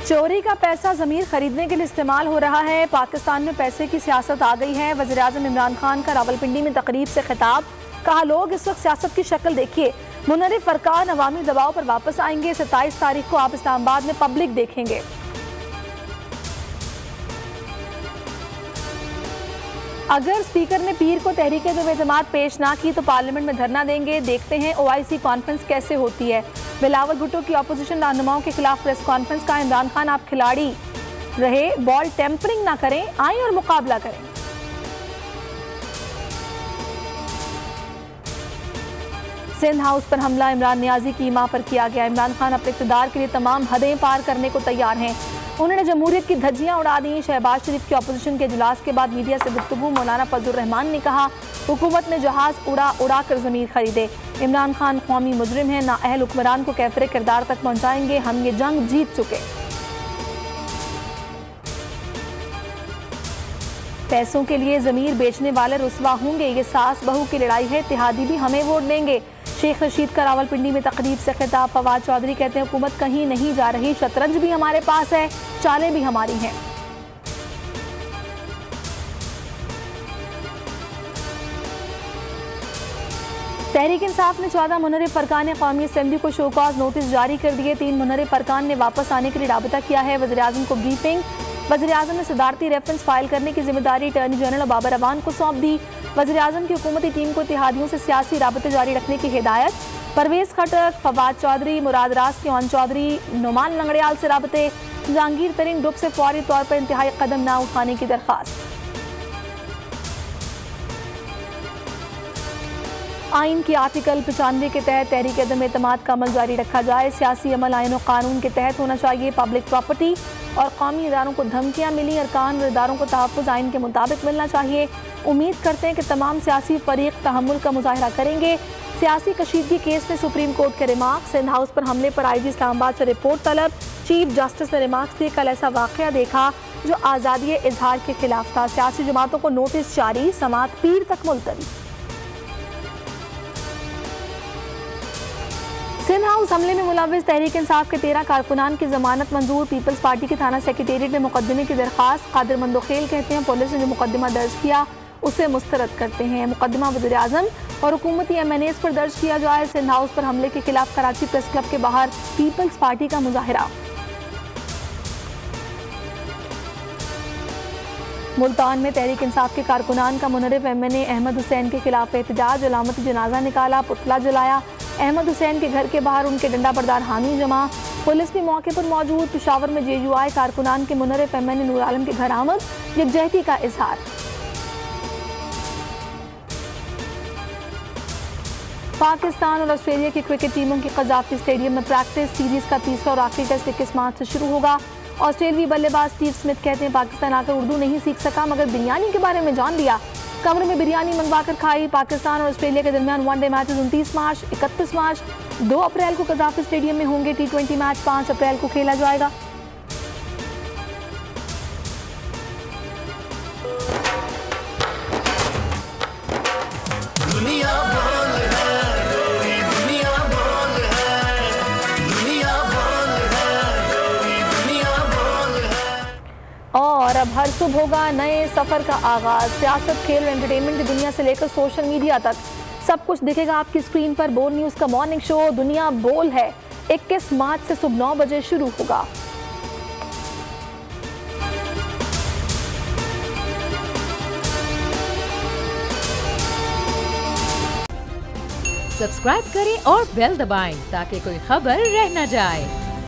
चोरी का पैसा ज़मीर खरीदने के लिए इस्तेमाल हो रहा है। पाकिस्तान में पैसे की सियासत आ गई है। वज़ीर-ए-आज़म इमरान खान का रावलपिंडी में तकरीब से खिताब। कहा, लोग इस वक्त सियासत की शक्ल देखिए। मुनर्रिफ फरकान अवामी दबाव पर वापस आएंगे। 27 तारीख को आप इस्लामाबाद में पब्लिक देखेंगे। अगर स्पीकर ने पीर को तहरीक-ए-एतमाद पेश ना की तो पार्लियामेंट में धरना देंगे। देखते हैं OIC कॉन्फ्रेंस कैसे होती है। बिलावल भुट्टो की अपोजिशन रहनुमाओं के खिलाफ प्रेस कॉन्फ्रेंस का। इमरान खान, आप खिलाड़ी रहे, बॉल टेम्परिंग ना करें, आए और मुकाबला करें। सिंध हाउस पर हमला इमरान नियाजी की मां पर किया गया। इमरान खान अपने इक़्तिदार के लिए तमाम हदें पार करने को तैयार हैं। उन्होंने जमहूरियत की धज्जियां उड़ा दी। शहबाज शरीफ की अपोजिशन के इजलास के बाद मीडिया से गुफ्तगू मौलाना फजल रहमान ने कहा, हुकूमत ने जहाज उड़ा कर ज़मीर खरीदे। इमरान खान कौमी मुजरिम है, नाअहल हुक्मरान को कैफरे किरदार तक पहुंचाएंगे। हम ये जंग जीत चुके। पैसों के लिए ज़मीर बेचने वाले रुसवा होंगे। ये सास बहू की लड़ाई है, इत्तेहादी भी हमें वोट देंगे। शेख रशीद का रावलपिंडी में तकरीब से खिताब। फवाद चौधरी कहते हैं, हुकूमत कहीं नहीं जा रही, शतरंज भी हमारे पास है, चालें भी हमारी हैं। तहरीक इंसाफ ने 14 मुनर्रिफ फरकान कौमी असेंबली को शोकॉज नोटिस जारी कर दिए। 3 मुनर्रिफ फरकान ने वापस आने के लिए राबता किया है। वज़ीर-ए-आज़म को ब्रीफिंग। वज़ीर-ए-आज़म ने सदारती रेफरेंस फाइल करने की जिम्मेदारी अटॉर्नी जनरल बाबर अवान को सौंप दी। वज़ीर-ए-आज़म की हुकूमती टीम को इत्तेहादियों से सियासी राबते जारी रखने की हिदायत। परवेज़ खटक, फवाद चौधरी, मुराद राज केवान चौधरी, नुमान लंगड़ियाल से राबते। जहांगीर तरीन ग्रुप से फौरी तौर पर इंतहाई कदम न उठाने की दरख्वास्त। आइन की आर्टिकल 95 के तहत तहरीक अदम-ए-एतमाद का अमल जारी रखा जाए। सियासी अमल आइन और कानून के तहत होना चाहिए। पब्लिक प्रॉपर्टी और कौमी इदारों को धमकियाँ मिली, अरकान और इदारों को तहफ़्फ़ुज़ आइन के मुताबिक मिलना चाहिए। उम्मीद करते हैं कि तमाम सियासी फरीक तहम्मुल का मुजाहरा करेंगे। सियासी कशीदगी केस में सुप्रीम कोर्ट के रिमार्क। सिंध हाउस पर हमले पर IG इस्लामाबाद से रिपोर्ट तलब। चीफ जस्टिस ने रिमार्क्स दिए, कल ऐसा वाक़या देखा जो आज़ादी इजहार के खिलाफ था। सियासी जमातों को नोटिस जारी, समात पीर तक मुलतवी। सिंध हाउस हमले में मुलव्विस तहरीक इंसाफ के 13 कारकुनान की जमानत मंजूर। पीपल्स पार्टी के थाना सेक्रेटेरिएट में मुकदमे की दरख्वास्त। कादिर मंदोखेल कहते हैं, पुलिस ने जो मुकदमा दर्ज किया उसे मुस्तरद करते हैं। मुकदमा वज़ीर-ए-आज़म और हुकूमती MNAs पर दर्ज किया जाए। सिंध हाउस पर हमले के खिलाफ कराची प्रेस क्लब के बाहर पीपल्स पार्टी का मुजाहरा। मुल्तान में तहरीक इंसाफ के कारकुनान का मुनर्रिफ MNA अहमद हुसैन के खिलाफ एहतजाज। अलामती जनाजा निकाला, पुतला जलाया। अहमद हुसैन के घर के बाहर उनके डंडा बरदार हामी जमा। पुलिस भी मौके पर मौजूद। पेशावर में JUI कारकुनान के मुनर्रिफ MNA नूर आलम के घर आमद, यकजहती का इजहार। पाकिस्तान और ऑस्ट्रेलिया की क्रिकेट टीमों की कज़ाफ़ी स्टेडियम में प्रैक्टिस। सीरीज का तीसरा और आखिरी टेस्ट 21 मार्च से शुरू होगा। ऑस्ट्रेलियाई बल्लेबाज स्टीव स्मिथ कहते हैं, पाकिस्तान आकर उर्दू नहीं सीख सका मगर बिरयानी के बारे में जान लिया। कमरे में बिरयानी मंगवा कर खाई। पाकिस्तान और ऑस्ट्रेलिया के दरमियान वनडे मैचेस 29 मार्च, 31 मार्च, 2 अप्रैल को कज़ाफ़ी स्टेडियम में होंगे। T20 मैच 5 अप्रैल को खेला जाएगा। और अब हर सुबह होगा नए सफ़र का आगाज़। सियासत, खेल और एंटरटेनमेंट की दुनिया से लेकर सोशल मीडिया तक सब कुछ दिखेगा आपकी स्क्रीन पर। बोल न्यूज़ का मॉर्निंग शो दुनिया बोल है, 21 मार्च से सुबह 9 बजे शुरू होगा। सब्सक्राइब करें और बेल दबाएं ताकि कोई खबर रह न जाए।